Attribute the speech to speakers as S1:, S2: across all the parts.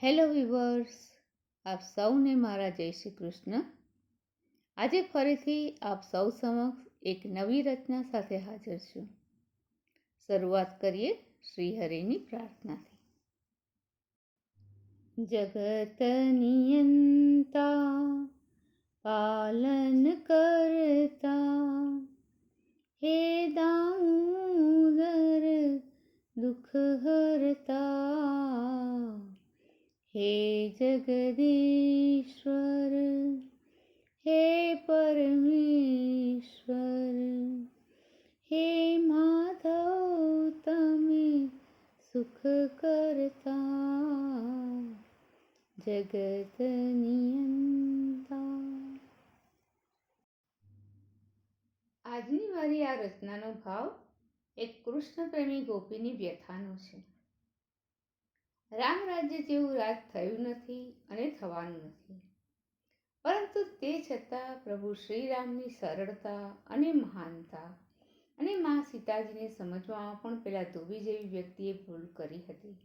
S1: Hello weavers, આપ સૌને મારા જય શ્રી કૃષ્ણ. આજે ફરીથી આપ સૌ સમક્ષ એક નવી રચના સાથે હાજર છું. શરૂઆત કરીએ શ્રી હરિની પ્રાર્થનાથી. જગત નિયંતા પાલન કરતા હે દામોદર દુઃખ હરતા હે જગદીશ્વર હે પરમેશ્વર હે માધવ તમે સુખ કરતા જગત નિયંતા. આજની મારી આ રચનાનો ભાવ એક કૃષ્ણ પ્રેમી ગોપીની વ્યથાનો છે. રામ રાજ્ય જેવું રાજ થયું નથી અને થવાનું નથી, પરંતુ તે છતાં પ્રભુ શ્રીરામની સરળતા અને મહાનતા અને મા સીતાજીને સમજવામાં પણ પેલા ધોબી જેવી વ્યક્તિએ ભૂલ કરી હતી.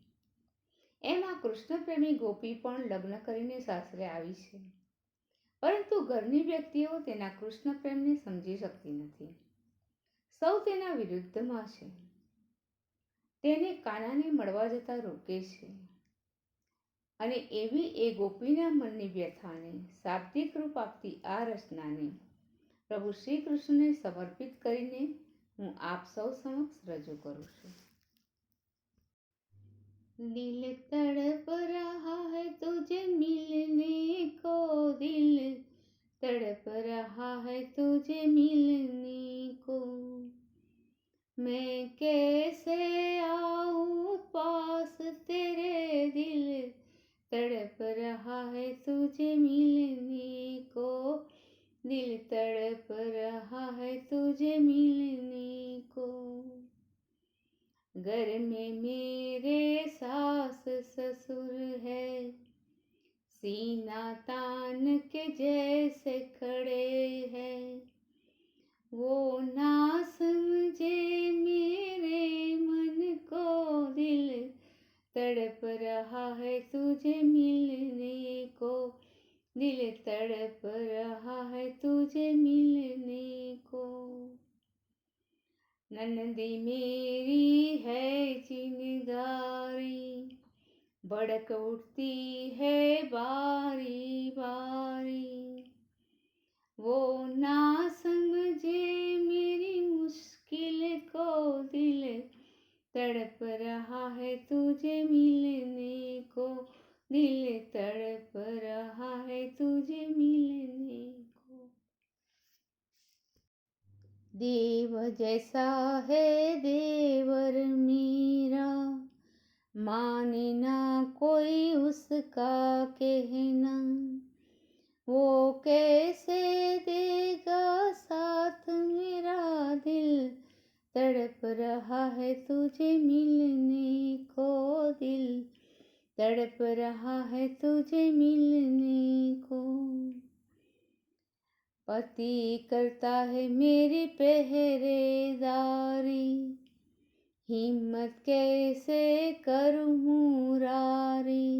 S1: એમ આ કૃષ્ણ પ્રેમી ગોપી પણ લગ્ન કરીને સાસરે આવી છે, પરંતુ ઘરની વ્યક્તિઓ તેના કૃષ્ણ પ્રેમને સમજી શકતી નથી. સૌ તેના વિરુદ્ધમાં છે. તેને કાનાને મળવા જતા રોકે છે, અને એવી એ ગોપીના મનની વ્યથાને શાબ્દિક રૂપ આપતી આ રચનાને પ્રભુ શ્રી કૃષ્ણને સમર્પિત કરીને હું આપ સૌ સમક્ષ રજૂ કરું છું. દિલ તડપ રહા है तुझे मिलने को, दिल तड़प रहा है तुझे मिलने को, मैं कैसे आऊं पास तेरे, दिल तड़प रहा है तुझे मिलने को, दिल तड़प रहा है तुझे मिलने को. घर में मेरे सास ससुर है, सीना तान के जैसे खड़े हैं, वो ना समझे मेरे मन को, दिल तड़प रहा है तुझे मिलने को, दिल तड़प रहा है तुझे मिलने को. नंदी मेरी है चिंगारी, भड़क उठती है बारी बारी, वो ना समझे मेरी मुश्किल को, दिल तड़प रहा है तुझे मिलने को, दिल तड़प रहा है तुझे मिलने को. देव जैसा है देवर मेरा, माने ना कोई उसका कहना, वो कैसे देगा साथ मेरा, दिल तड़प रहा है तुझे मिलने को, दिल तड़प रहा है तुझे मिलने को. पति करता है मेरी पहरेदारी, हिम्मत कैसे करूं मुरारी,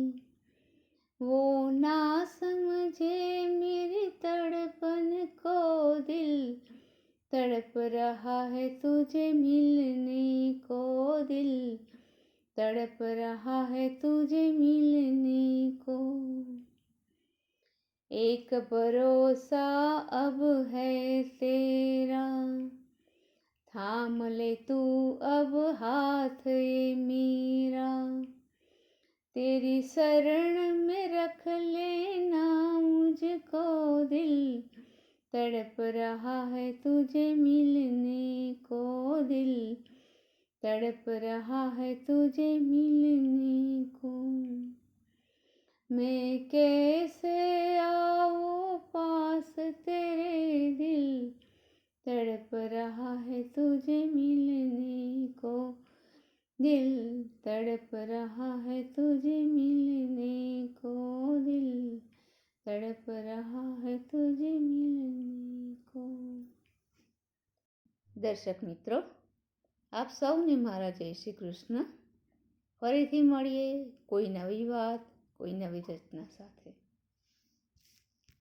S1: वो ना समझे मेरी तड़पन को, दिल तड़प रहा है तुझे मिलने को, दिल तड़प रहा है तुझे मिलने को. एक भरोसा अब है तेरा, थाम ले तू अब हाथ ये मेरा, तेरी शरण में रख लेना मुझको, दिल तड़प रहा है तुझे मिलने को, दिल तड़प रहा है तुझे मिलने को. मैं कैसे आऊं पास तेरे, दिल तड़प रहा है तुझे मिलने को, दिल तड़प रहा है तुझे मिलने को, दिल तड़प रहा है तुझे मिलने को. દર્શક મિત્રો, આપ સૌને મારા જય શ્રી કૃષ્ણ. ફરીથી મળીએ કોઈ નવી વાત કોઈ નવી રચના સાથે.